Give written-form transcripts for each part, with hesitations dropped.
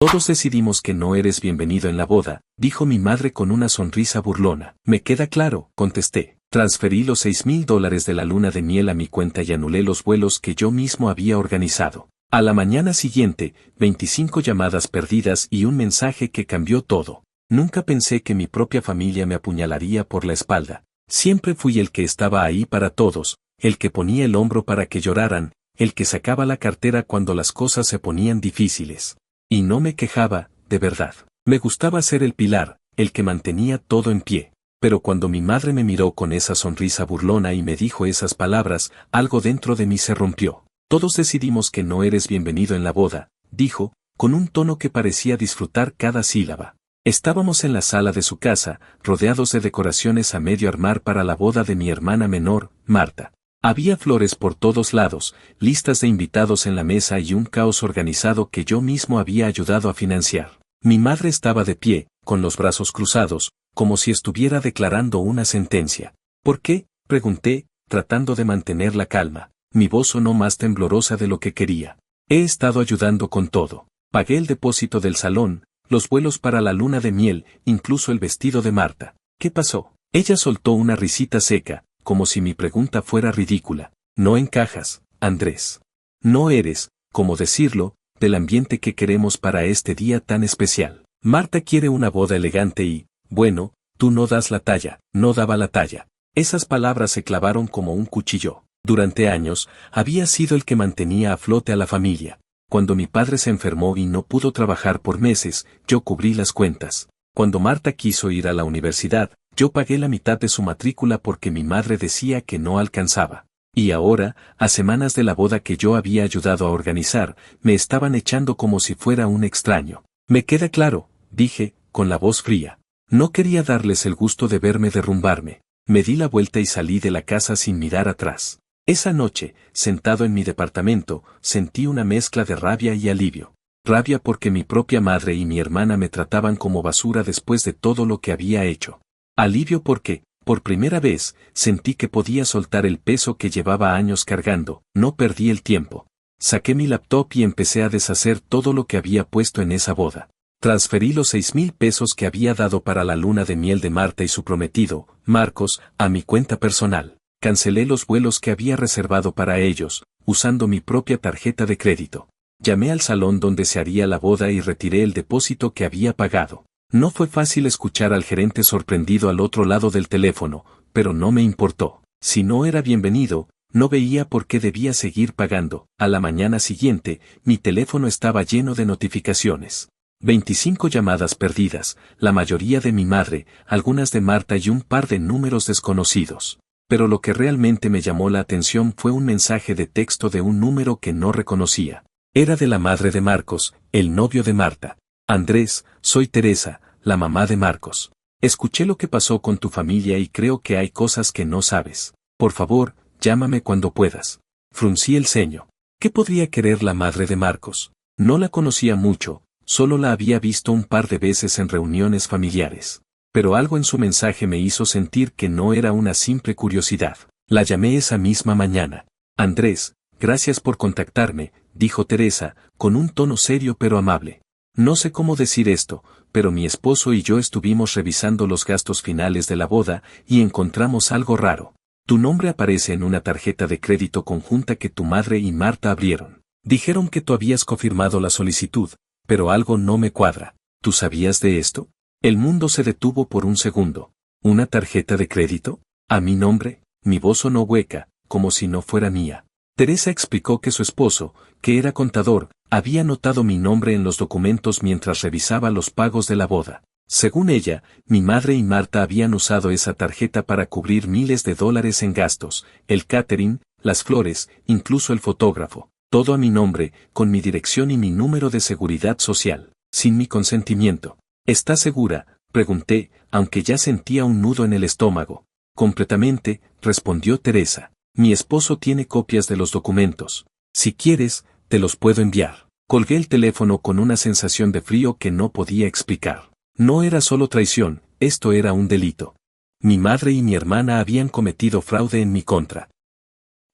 Todos decidimos que no eres bienvenido en la boda, dijo mi madre con una sonrisa burlona. Me queda claro, contesté. Transferí los $6,000 de la luna de miel a mi cuenta y anulé los vuelos que yo mismo había organizado. A la mañana siguiente, 25 llamadas perdidas y un mensaje que cambió todo. Nunca pensé que mi propia familia me apuñalaría por la espalda. Siempre fui el que estaba ahí para todos, el que ponía el hombro para que lloraran, el que sacaba la cartera cuando las cosas se ponían difíciles. Y no me quejaba, de verdad. Me gustaba ser el pilar, el que mantenía todo en pie. Pero cuando mi madre me miró con esa sonrisa burlona y me dijo esas palabras, algo dentro de mí se rompió. Todos decidimos que no eres bienvenido en la boda, dijo, con un tono que parecía disfrutar cada sílaba. Estábamos en la sala de su casa, rodeados de decoraciones a medio armar para la boda de mi hermana menor, Marta. Había flores por todos lados, listas de invitados en la mesa y un caos organizado que yo mismo había ayudado a financiar. Mi madre estaba de pie, con los brazos cruzados, como si estuviera declarando una sentencia. ¿Por qué?, pregunté, tratando de mantener la calma. Mi voz sonó más temblorosa de lo que quería. He estado ayudando con todo. Pagué el depósito del salón, los vuelos para la luna de miel, incluso el vestido de Marta. ¿Qué pasó? Ella soltó una risita seca, como si mi pregunta fuera ridícula. No encajas, Andrés. No eres, ¿cómo decirlo?, del ambiente que queremos para este día tan especial. Marta quiere una boda elegante y, bueno, tú no das la talla, no daba la talla. Esas palabras se clavaron como un cuchillo. Durante años, había sido el que mantenía a flote a la familia. Cuando mi padre se enfermó y no pudo trabajar por meses, yo cubrí las cuentas. Cuando Marta quiso ir a la universidad, yo pagué la mitad de su matrícula porque mi madre decía que no alcanzaba. Y ahora, a semanas de la boda que yo había ayudado a organizar, me estaban echando como si fuera un extraño. Me queda claro, dije, con la voz fría. No quería darles el gusto de verme derrumbarme. Me di la vuelta y salí de la casa sin mirar atrás. Esa noche, sentado en mi departamento, sentí una mezcla de rabia y alivio. Rabia porque mi propia madre y mi hermana me trataban como basura después de todo lo que había hecho. Alivio porque, por primera vez, sentí que podía soltar el peso que llevaba años cargando. No perdí el tiempo. Saqué mi laptop y empecé a deshacer todo lo que había puesto en esa boda. Transferí los $6,000 que había dado para la luna de miel de Marta y su prometido, Marcos, a mi cuenta personal. Cancelé los vuelos que había reservado para ellos, usando mi propia tarjeta de crédito. Llamé al salón donde se haría la boda y retiré el depósito que había pagado. No fue fácil escuchar al gerente sorprendido al otro lado del teléfono, pero no me importó. Si no era bienvenido, no veía por qué debía seguir pagando. A la mañana siguiente, mi teléfono estaba lleno de notificaciones. 25 llamadas perdidas, la mayoría de mi madre, algunas de Marta y un par de números desconocidos. Pero lo que realmente me llamó la atención fue un mensaje de texto de un número que no reconocía. Era de la madre de Marcos, el novio de Marta. Andrés, soy Teresa, la mamá de Marcos. Escuché lo que pasó con tu familia y creo que hay cosas que no sabes. Por favor, llámame cuando puedas. Fruncí el ceño. ¿Qué podría querer la madre de Marcos? No la conocía mucho, solo la había visto un par de veces en reuniones familiares. Pero algo en su mensaje me hizo sentir que no era una simple curiosidad. La llamé esa misma mañana. Andrés, gracias por contactarme, dijo Teresa, con un tono serio pero amable. No sé cómo decir esto, pero mi esposo y yo estuvimos revisando los gastos finales de la boda y encontramos algo raro. Tu nombre aparece en una tarjeta de crédito conjunta que tu madre y Marta abrieron. Dijeron que tú habías confirmado la solicitud, pero algo no me cuadra. ¿Tú sabías de esto? El mundo se detuvo por un segundo. ¿Una tarjeta de crédito? ¿A mi nombre? Mi voz sonó hueca, como si no fuera mía. Teresa explicó que su esposo, que era contador, había anotado mi nombre en los documentos mientras revisaba los pagos de la boda. Según ella, mi madre y Marta habían usado esa tarjeta para cubrir miles de dólares en gastos, el catering, las flores, incluso el fotógrafo. Todo a mi nombre, con mi dirección y mi número de seguridad social, sin mi consentimiento. ¿Estás segura?, pregunté, aunque ya sentía un nudo en el estómago. Completamente, respondió Teresa. Mi esposo tiene copias de los documentos. Si quieres, te los puedo enviar. Colgué el teléfono con una sensación de frío que no podía explicar. No era solo traición, esto era un delito. Mi madre y mi hermana habían cometido fraude en mi contra.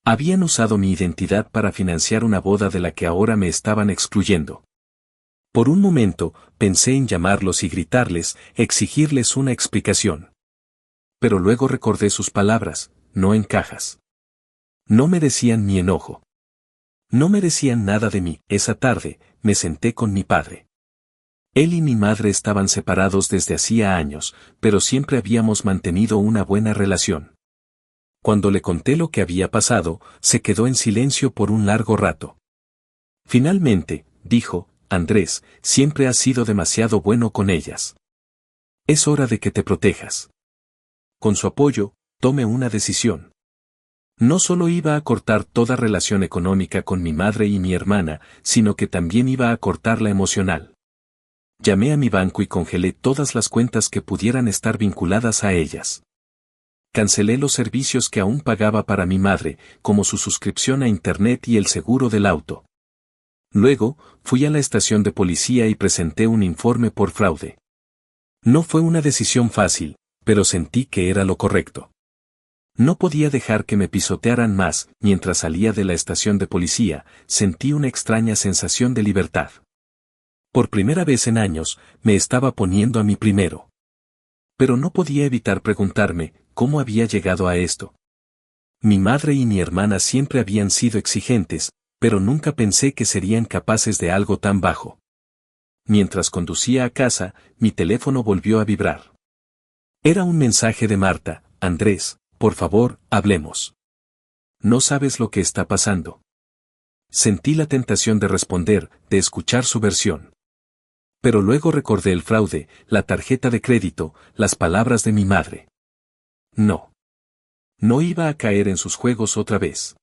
Habían usado mi identidad para financiar una boda de la que ahora me estaban excluyendo. Por un momento, pensé en llamarlos y gritarles, exigirles una explicación. Pero luego recordé sus palabras, no encajas. No merecían mi enojo. No merecían nada de mí. Esa tarde, me senté con mi padre. Él y mi madre estaban separados desde hacía años, pero siempre habíamos mantenido una buena relación. Cuando le conté lo que había pasado, se quedó en silencio por un largo rato. Finalmente, dijo, Andrés, siempre has sido demasiado bueno con ellas. Es hora de que te protejas. Con su apoyo, tomé una decisión. No solo iba a cortar toda relación económica con mi madre y mi hermana, sino que también iba a cortar la emocional. Llamé a mi banco y congelé todas las cuentas que pudieran estar vinculadas a ellas. Cancelé los servicios que aún pagaba para mi madre, como su suscripción a Internet y el seguro del auto. Luego, fui a la estación de policía y presenté un informe por fraude. No fue una decisión fácil, pero sentí que era lo correcto. No podía dejar que me pisotearan más. Mientras salía de la estación de policía, sentí una extraña sensación de libertad. Por primera vez en años, me estaba poniendo a mí primero. Pero no podía evitar preguntarme, ¿cómo había llegado a esto? Mi madre y mi hermana siempre habían sido exigentes, pero nunca pensé que serían capaces de algo tan bajo. Mientras conducía a casa, mi teléfono volvió a vibrar. Era un mensaje de Marta, Andrés, por favor, hablemos. No sabes lo que está pasando. Sentí la tentación de responder, de escuchar su versión. Pero luego recordé el fraude, la tarjeta de crédito, las palabras de mi madre. No. No iba a caer en sus juegos otra vez.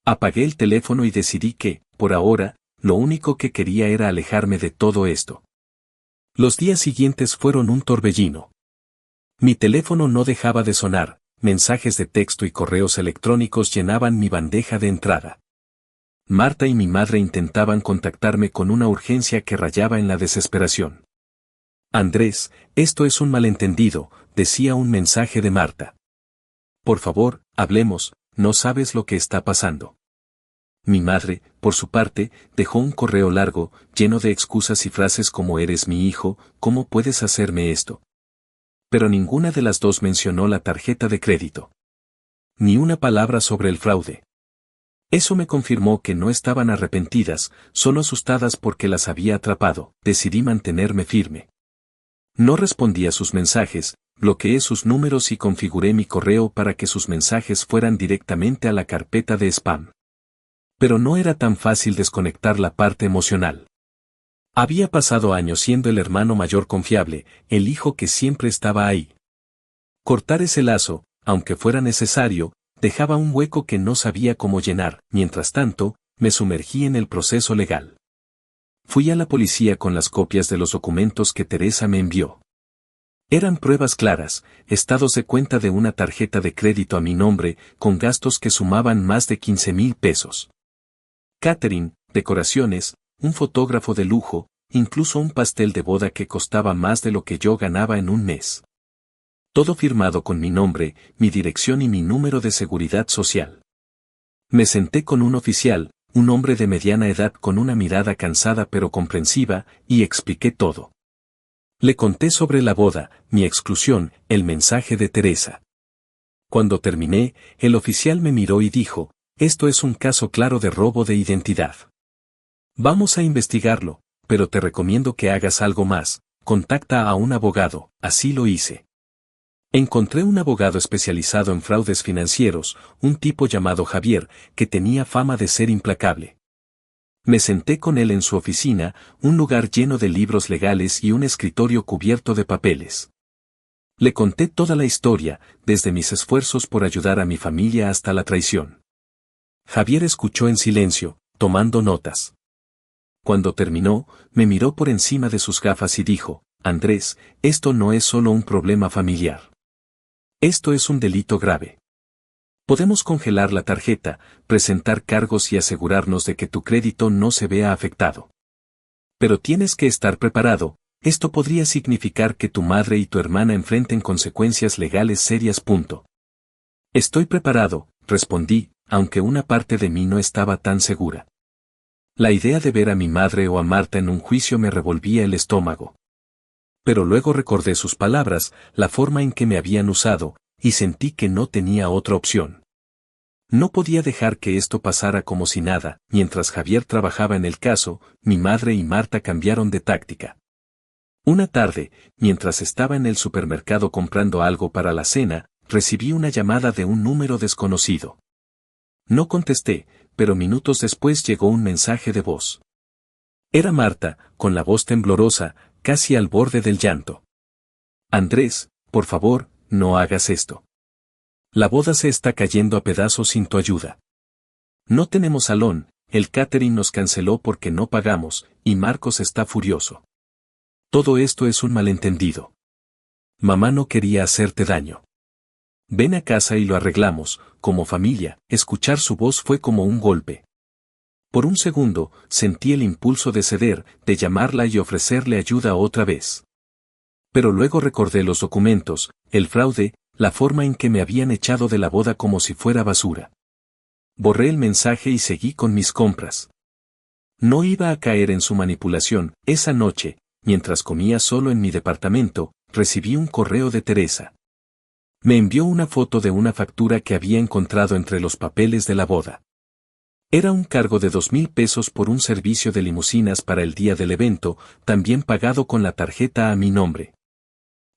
Apagué el teléfono y decidí que, por ahora, lo único que quería era alejarme de todo esto. Los días siguientes fueron un torbellino. Mi teléfono no dejaba de sonar, mensajes de texto y correos electrónicos llenaban mi bandeja de entrada. Marta y mi madre intentaban contactarme con una urgencia que rayaba en la desesperación. Andrés, esto es un malentendido, decía un mensaje de Marta. Por favor, hablemos, no sabes lo que está pasando. Mi madre, por su parte, dejó un correo largo, lleno de excusas y frases como eres mi hijo, ¿cómo puedes hacerme esto? Pero ninguna de las dos mencionó la tarjeta de crédito. Ni una palabra sobre el fraude. Eso me confirmó que no estaban arrepentidas, solo asustadas porque las había atrapado. Decidí mantenerme firme. No respondí a sus mensajes, bloqueé sus números y configuré mi correo para que sus mensajes fueran directamente a la carpeta de spam. Pero no era tan fácil desconectar la parte emocional. Había pasado años siendo el hermano mayor confiable, el hijo que siempre estaba ahí. Cortar ese lazo, aunque fuera necesario, dejaba un hueco que no sabía cómo llenar. Mientras tanto, me sumergí en el proceso legal. Fui a la policía con las copias de los documentos que Teresa me envió. Eran pruebas claras, estados de cuenta de una tarjeta de crédito a mi nombre, con gastos que sumaban más de 15,000 pesos. Catering, decoraciones, un fotógrafo de lujo, incluso un pastel de boda que costaba más de lo que yo ganaba en un mes. Todo firmado con mi nombre, mi dirección y mi número de seguridad social. Me senté con un oficial, un hombre de mediana edad con una mirada cansada pero comprensiva, y expliqué todo. Le conté sobre la boda, mi exclusión, el mensaje de Teresa. Cuando terminé, el oficial me miró y dijo, esto es un caso claro de robo de identidad. Vamos a investigarlo, pero te recomiendo que hagas algo más, contacta a un abogado. Así lo hice. Encontré un abogado especializado en fraudes financieros, un tipo llamado Javier, que tenía fama de ser implacable. Me senté con él en su oficina, un lugar lleno de libros legales y un escritorio cubierto de papeles. Le conté toda la historia, desde mis esfuerzos por ayudar a mi familia hasta la traición. Javier escuchó en silencio, tomando notas. Cuando terminó, me miró por encima de sus gafas y dijo, Andrés, esto no es solo un problema familiar. Esto es un delito grave. Podemos congelar la tarjeta, presentar cargos y asegurarnos de que tu crédito no se vea afectado. Pero tienes que estar preparado, esto podría significar que tu madre y tu hermana enfrenten consecuencias legales serias. Estoy preparado, respondí, aunque una parte de mí no estaba tan segura. La idea de ver a mi madre o a Marta en un juicio me revolvía el estómago. Pero luego recordé sus palabras, la forma en que me habían usado, y sentí que no tenía otra opción. No podía dejar que esto pasara como si nada. Mientras Javier trabajaba en el caso, mi madre y Marta cambiaron de táctica. Una tarde, mientras estaba en el supermercado comprando algo para la cena, recibí una llamada de un número desconocido. No contesté, pero minutos después llegó un mensaje de voz. Era Marta, con la voz temblorosa, casi al borde del llanto. Andrés, por favor, no hagas esto. La boda se está cayendo a pedazos sin tu ayuda. No tenemos salón, el catering nos canceló porque no pagamos, y Marcos está furioso. Todo esto es un malentendido. Mamá no quería hacerte daño. Ven a casa y lo arreglamos, como familia. Escuchar su voz fue como un golpe. Por un segundo, sentí el impulso de ceder, de llamarla y ofrecerle ayuda otra vez. Pero luego recordé los documentos, el fraude, la forma en que me habían echado de la boda como si fuera basura. Borré el mensaje y seguí con mis compras. No iba a caer en su manipulación. Esa noche, mientras comía solo en mi departamento, recibí un correo de Teresa. Me envió una foto de una factura que había encontrado entre los papeles de la boda. Era un cargo de 2,000 pesos por un servicio de limusinas para el día del evento, también pagado con la tarjeta a mi nombre.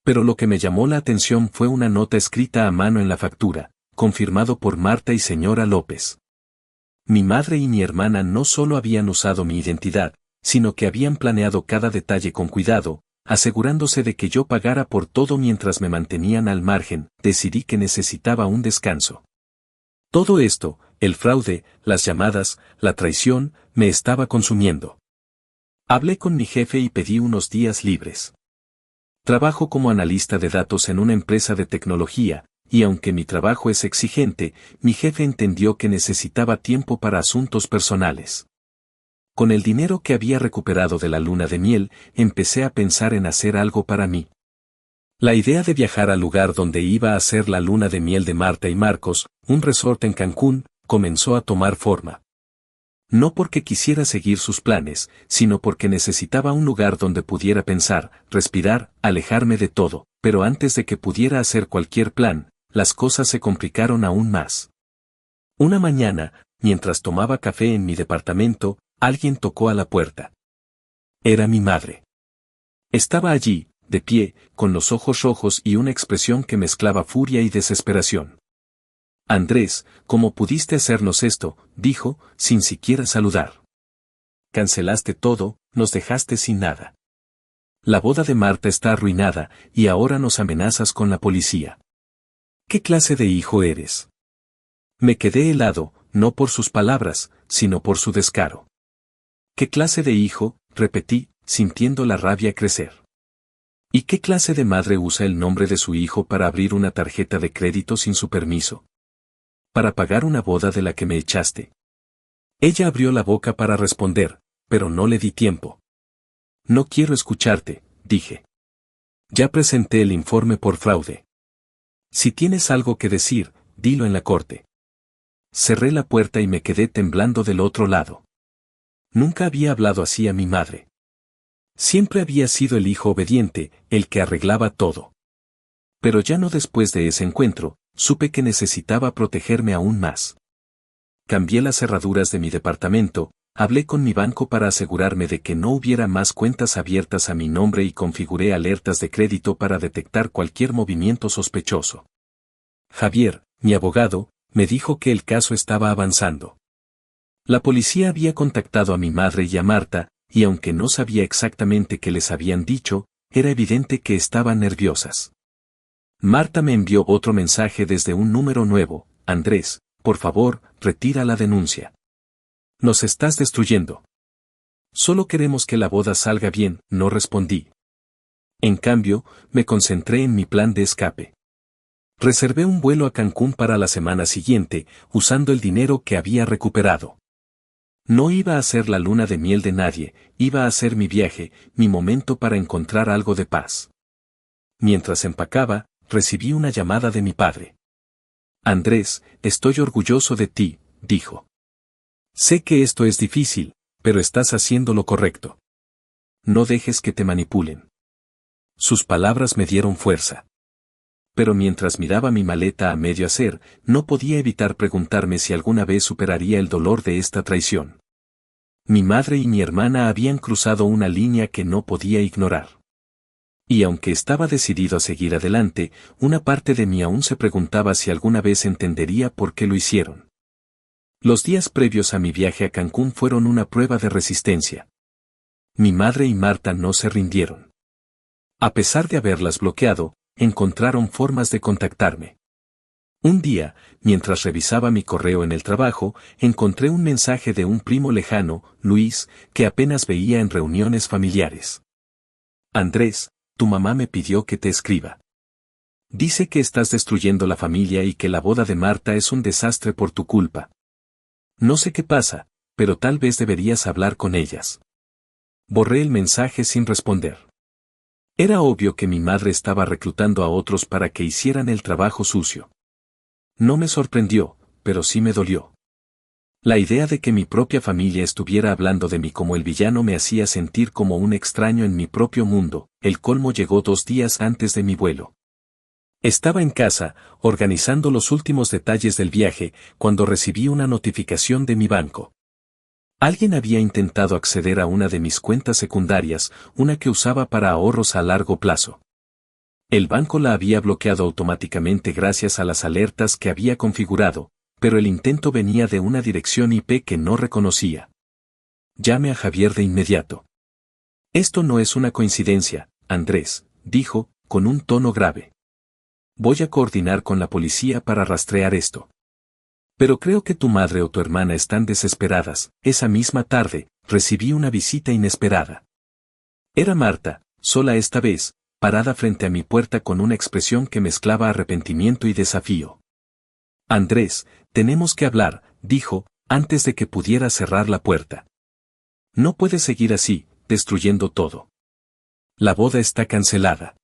Pero lo que me llamó la atención fue una nota escrita a mano en la factura, confirmado por Marta y señora López. Mi madre y mi hermana no solo habían usado mi identidad, sino que habían planeado cada detalle con cuidado, asegurándose de que yo pagara por todo mientras me mantenían al margen. Decidí que necesitaba un descanso. Todo esto, el fraude, las llamadas, la traición, me estaba consumiendo. Hablé con mi jefe y pedí unos días libres. Trabajo como analista de datos en una empresa de tecnología, y aunque mi trabajo es exigente, mi jefe entendió que necesitaba tiempo para asuntos personales. Con el dinero que había recuperado de la luna de miel, empecé a pensar en hacer algo para mí. La idea de viajar al lugar donde iba a ser la luna de miel de Marta y Marcos, un resort en Cancún, comenzó a tomar forma. No porque quisiera seguir sus planes, sino porque necesitaba un lugar donde pudiera pensar, respirar, alejarme de todo, pero antes de que pudiera hacer cualquier plan, las cosas se complicaron aún más. Una mañana, mientras tomaba café en mi departamento, alguien tocó a la puerta. Era mi madre. Estaba allí, de pie, con los ojos rojos y una expresión que mezclaba furia y desesperación. Andrés, ¿cómo pudiste hacernos esto?, dijo, sin siquiera saludar. Cancelaste todo, nos dejaste sin nada. La boda de Marta está arruinada, y ahora nos amenazas con la policía. ¿Qué clase de hijo eres? Me quedé helado, no por sus palabras, sino por su descaro. ¿Qué clase de hijo?, repetí, sintiendo la rabia crecer. ¿Y qué clase de madre usa el nombre de su hijo para abrir una tarjeta de crédito sin su permiso? Para pagar una boda de la que me echaste. Ella abrió la boca para responder, pero no le di tiempo. No quiero escucharte, dije. Ya presenté el informe por fraude. Si tienes algo que decir, dilo en la corte. Cerré la puerta y me quedé temblando del otro lado. Nunca había hablado así a mi madre. Siempre había sido el hijo obediente, el que arreglaba todo. Pero ya no después de ese encuentro, supe que necesitaba protegerme aún más. Cambié las cerraduras de mi departamento, hablé con mi banco para asegurarme de que no hubiera más cuentas abiertas a mi nombre y configuré alertas de crédito para detectar cualquier movimiento sospechoso. Javier, mi abogado, me dijo que el caso estaba avanzando. La policía había contactado a mi madre y a Marta, y aunque no sabía exactamente qué les habían dicho, era evidente que estaban nerviosas. Marta me envió otro mensaje desde un número nuevo: Andrés, por favor, retira la denuncia. Nos estás destruyendo. Solo queremos que la boda salga bien, no respondí. En cambio, me concentré en mi plan de escape. Reservé un vuelo a Cancún para la semana siguiente, usando el dinero que había recuperado. No iba a ser la luna de miel de nadie, iba a ser mi viaje, mi momento para encontrar algo de paz. Mientras empacaba, recibí una llamada de mi padre. Andrés, estoy orgulloso de ti, dijo. Sé que esto es difícil, Pero estás haciendo lo correcto. No dejes que te manipulen. Sus palabras me dieron fuerza. Pero mientras miraba mi maleta a medio hacer, no podía evitar preguntarme si alguna vez superaría el dolor de esta traición. Mi madre y mi hermana habían cruzado una línea que no podía ignorar. Y aunque estaba decidido a seguir adelante, una parte de mí aún se preguntaba si alguna vez entendería por qué lo hicieron. Los días previos a mi viaje a Cancún fueron una prueba de resistencia. Mi madre y Marta no se rindieron. A pesar de haberlas bloqueado, encontraron formas de contactarme. Un día, mientras revisaba mi correo en el trabajo, encontré un mensaje de un primo lejano, Luis, que apenas veía en reuniones familiares. Andrés, tu mamá me pidió que te escriba. Dice que estás destruyendo la familia y que la boda de Marta es un desastre por tu culpa. No sé qué pasa, pero tal vez deberías hablar con ellas. Borré el mensaje sin responder. Era obvio que mi madre estaba reclutando a otros para que hicieran el trabajo sucio. No me sorprendió, pero sí me dolió. La idea de que mi propia familia estuviera hablando de mí como el villano me hacía sentir como un extraño en mi propio mundo. El colmo llegó 2 días antes de mi vuelo. Estaba en casa, organizando los últimos detalles del viaje, cuando recibí una notificación de mi banco. Alguien había intentado acceder a una de mis cuentas secundarias, una que usaba para ahorros a largo plazo. El banco la había bloqueado automáticamente gracias a las alertas que había configurado, pero el intento venía de una dirección IP que no reconocía. Llame a Javier de inmediato. Esto no es una coincidencia, Andrés, dijo, con un tono grave. Voy a coordinar con la policía para rastrear esto. Pero creo que tu madre o tu hermana están desesperadas. Esa misma tarde, recibí una visita inesperada. Era Marta, sola esta vez, parada frente a mi puerta con una expresión que mezclaba arrepentimiento y desafío. Andrés, tenemos que hablar, dijo, antes de que pudiera cerrar la puerta. No puedes seguir así, destruyendo todo. La boda está cancelada.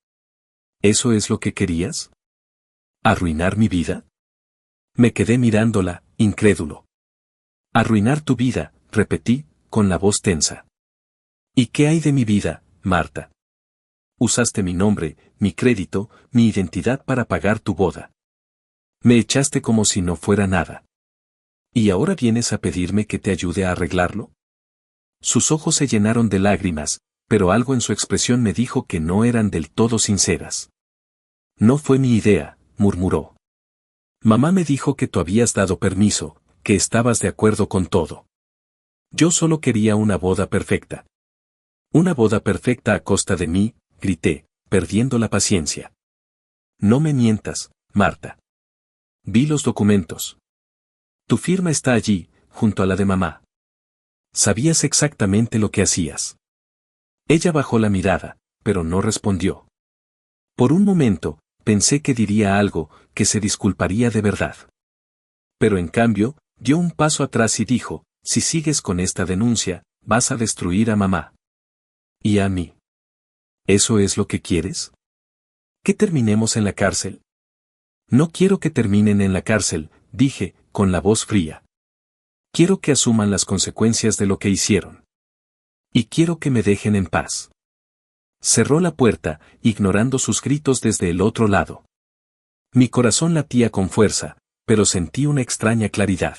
¿Eso es lo que querías? ¿Arruinar mi vida? Me quedé mirándola, incrédulo. Arruinar tu vida, repetí, con la voz tensa. ¿Y qué hay de mi vida, Marta? Usaste mi nombre, mi crédito, mi identidad para pagar tu boda. Me echaste como si no fuera nada. ¿Y ahora vienes a pedirme que te ayude a arreglarlo? Sus ojos se llenaron de lágrimas, pero algo en su expresión me dijo que no eran del todo sinceras. No fue mi idea, murmuró. Mamá me dijo que tú habías dado permiso, que estabas de acuerdo con todo. Yo solo quería una boda perfecta. Una boda perfecta a costa de mí, grité, perdiendo la paciencia. No me mientas, Marta. Vi los documentos. Tu firma está allí, junto a la de mamá. Sabías exactamente lo que hacías. Ella bajó la mirada, pero no respondió. Por un momento, pensé que diría algo, que se disculparía de verdad. Pero en cambio, dio un paso atrás y dijo, si sigues con esta denuncia, vas a destruir a mamá. ¿Y a mí? ¿Eso es lo que quieres? ¿Que terminemos en la cárcel? No quiero que terminen en la cárcel, dije, con la voz fría. Quiero que asuman las consecuencias de lo que hicieron. Y quiero que me dejen en paz. Cerró la puerta, ignorando sus gritos desde el otro lado. Mi corazón latía con fuerza, pero sentí una extraña claridad.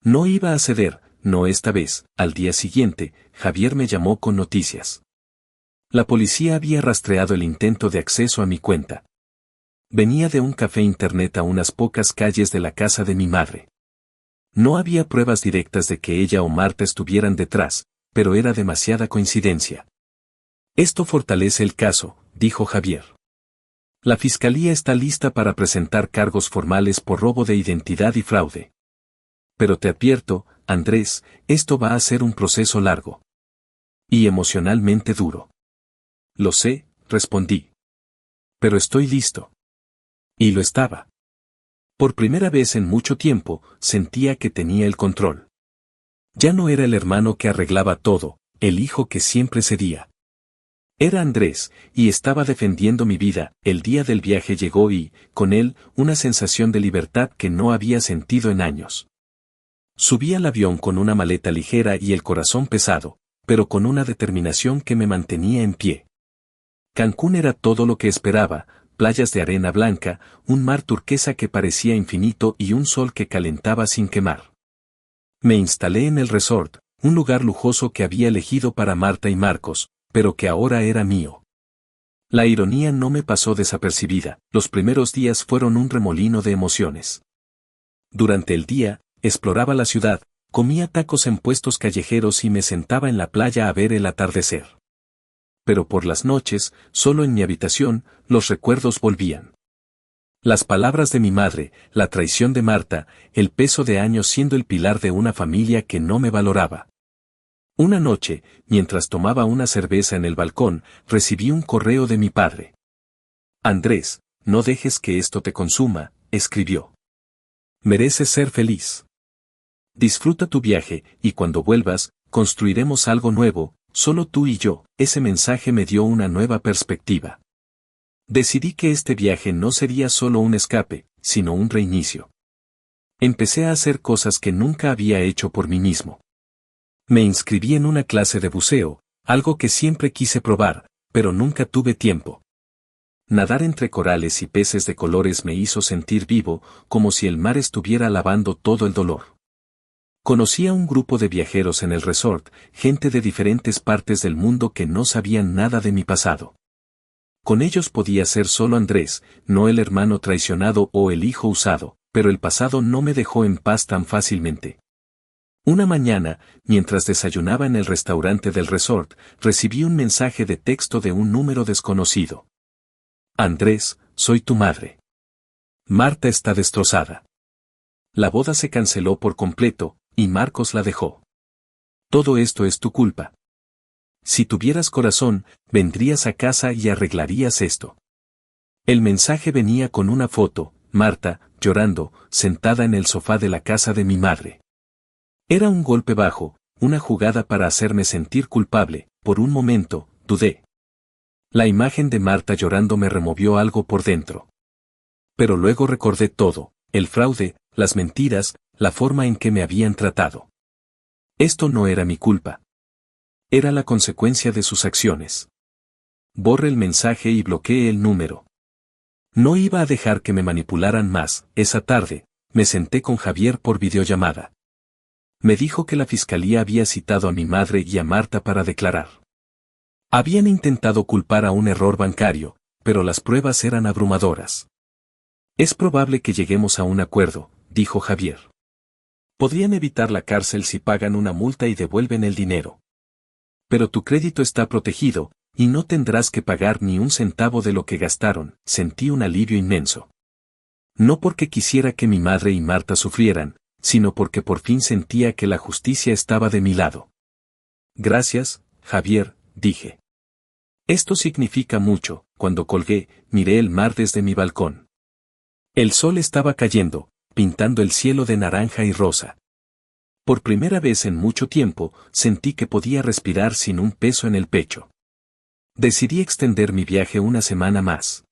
No iba a ceder, no esta vez. Al día siguiente, Javier me llamó con noticias. La policía había rastreado el intento de acceso a mi cuenta. Venía de un café internet a unas pocas calles de la casa de mi madre. No había pruebas directas de que ella o Marta estuvieran detrás, pero era demasiada coincidencia. Esto fortalece el caso, dijo Javier. La fiscalía está lista para presentar cargos formales por robo de identidad y fraude. Pero te advierto, Andrés, esto va a ser un proceso largo. Y emocionalmente duro. Lo sé, respondí. Pero estoy listo. Y lo estaba. Por primera vez en mucho tiempo, sentía que tenía el control. Ya no era el hermano que arreglaba todo, el hijo que siempre cedía. Era Andrés, y estaba defendiendo mi vida. El día del viaje llegó y, con él, una sensación de libertad que no había sentido en años. Subí al avión con una maleta ligera y el corazón pesado, pero con una determinación que me mantenía en pie. Cancún era todo lo que esperaba, playas de arena blanca, un mar turquesa que parecía infinito y un sol que calentaba sin quemar. Me instalé en el resort, un lugar lujoso que había elegido para Marta y Marcos, pero que ahora era mío. La ironía no me pasó desapercibida, los primeros días fueron un remolino de emociones. Durante el día, exploraba la ciudad, comía tacos en puestos callejeros y me sentaba en la playa a ver el atardecer. Pero por las noches, solo en mi habitación, los recuerdos volvían. Las palabras de mi madre, la traición de Marta, el peso de años siendo el pilar de una familia que no me valoraba. Una noche, mientras tomaba una cerveza en el balcón, recibí un correo de mi padre. Andrés, no dejes que esto te consuma, escribió. Mereces ser feliz. Disfruta tu viaje, y cuando vuelvas, construiremos algo nuevo, solo tú y yo. Ese mensaje me dio una nueva perspectiva. Decidí que este viaje no sería solo un escape, sino un reinicio. Empecé a hacer cosas que nunca había hecho por mí mismo. Me inscribí en una clase de buceo, algo que siempre quise probar, pero nunca tuve tiempo. Nadar entre corales y peces de colores me hizo sentir vivo, como si el mar estuviera lavando todo el dolor. Conocí a un grupo de viajeros en el resort, gente de diferentes partes del mundo que no sabían nada de mi pasado. Con ellos podía ser solo Andrés, no el hermano traicionado o el hijo usado, pero el pasado no me dejó en paz tan fácilmente. Una mañana, mientras desayunaba en el restaurante del resort, recibí un mensaje de texto de un número desconocido. Andrés, soy tu madre. Marta está destrozada. La boda se canceló por completo, y Marcos la dejó. Todo esto es tu culpa. Si tuvieras corazón, vendrías a casa y arreglarías esto. El mensaje venía con una foto, Marta, llorando, sentada en el sofá de la casa de mi madre. Era un golpe bajo, una jugada para hacerme sentir culpable. Por un momento, dudé. La imagen de Marta llorando me removió algo por dentro. Pero luego recordé todo, el fraude, las mentiras, la forma en que me habían tratado. Esto no era mi culpa. Era la consecuencia de sus acciones. Borré el mensaje y bloqueé el número. No iba a dejar que me manipularan más. Esa tarde, me senté con Javier por videollamada. Me dijo que la fiscalía había citado a mi madre y a Marta para declarar. Habían intentado culpar a un error bancario, pero las pruebas eran abrumadoras. Es probable que lleguemos a un acuerdo, dijo Javier. Podrían evitar la cárcel si pagan una multa y devuelven el dinero. Pero tu crédito está protegido, y no tendrás que pagar ni un centavo de lo que gastaron. Sentí un alivio inmenso. No porque quisiera que mi madre y Marta sufrieran, sino porque por fin sentía que la justicia estaba de mi lado. Gracias, Javier, dije. Esto significa mucho. Cuando colgué, miré el mar desde mi balcón. El sol estaba cayendo, pintando el cielo de naranja y rosa. Por primera vez en mucho tiempo, sentí que podía respirar sin un peso en el pecho. Decidí extender mi viaje una semana más.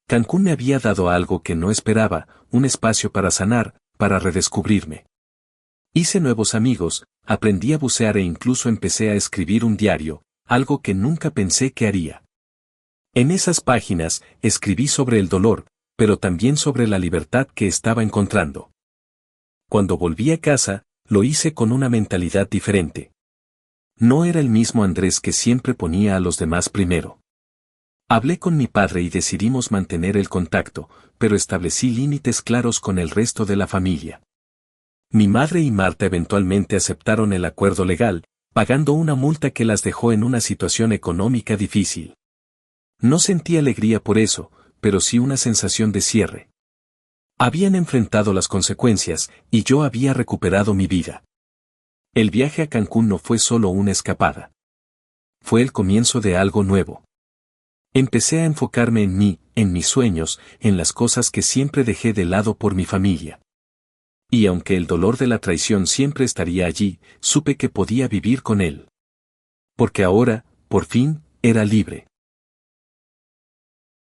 Cancún me había dado algo que no esperaba, un espacio para sanar, para redescubrirme. Hice nuevos amigos, aprendí a bucear e incluso empecé a escribir un diario, algo que nunca pensé que haría. En esas páginas, escribí sobre el dolor, pero también sobre la libertad que estaba encontrando. Cuando volví a casa, lo hice con una mentalidad diferente. No era el mismo Andrés que siempre ponía a los demás primero. Hablé con mi padre y decidimos mantener el contacto, pero establecí límites claros con el resto de la familia. Mi madre y Marta eventualmente aceptaron el acuerdo legal, pagando una multa que las dejó en una situación económica difícil. No sentí alegría por eso, pero sí una sensación de cierre. Habían enfrentado las consecuencias, y yo había recuperado mi vida. El viaje a Cancún no fue solo una escapada. Fue el comienzo de algo nuevo. Empecé a enfocarme en mí, en mis sueños, en las cosas que siempre dejé de lado por mi familia. Y aunque el dolor de la traición siempre estaría allí, supe que podía vivir con él. Porque ahora, por fin, era libre.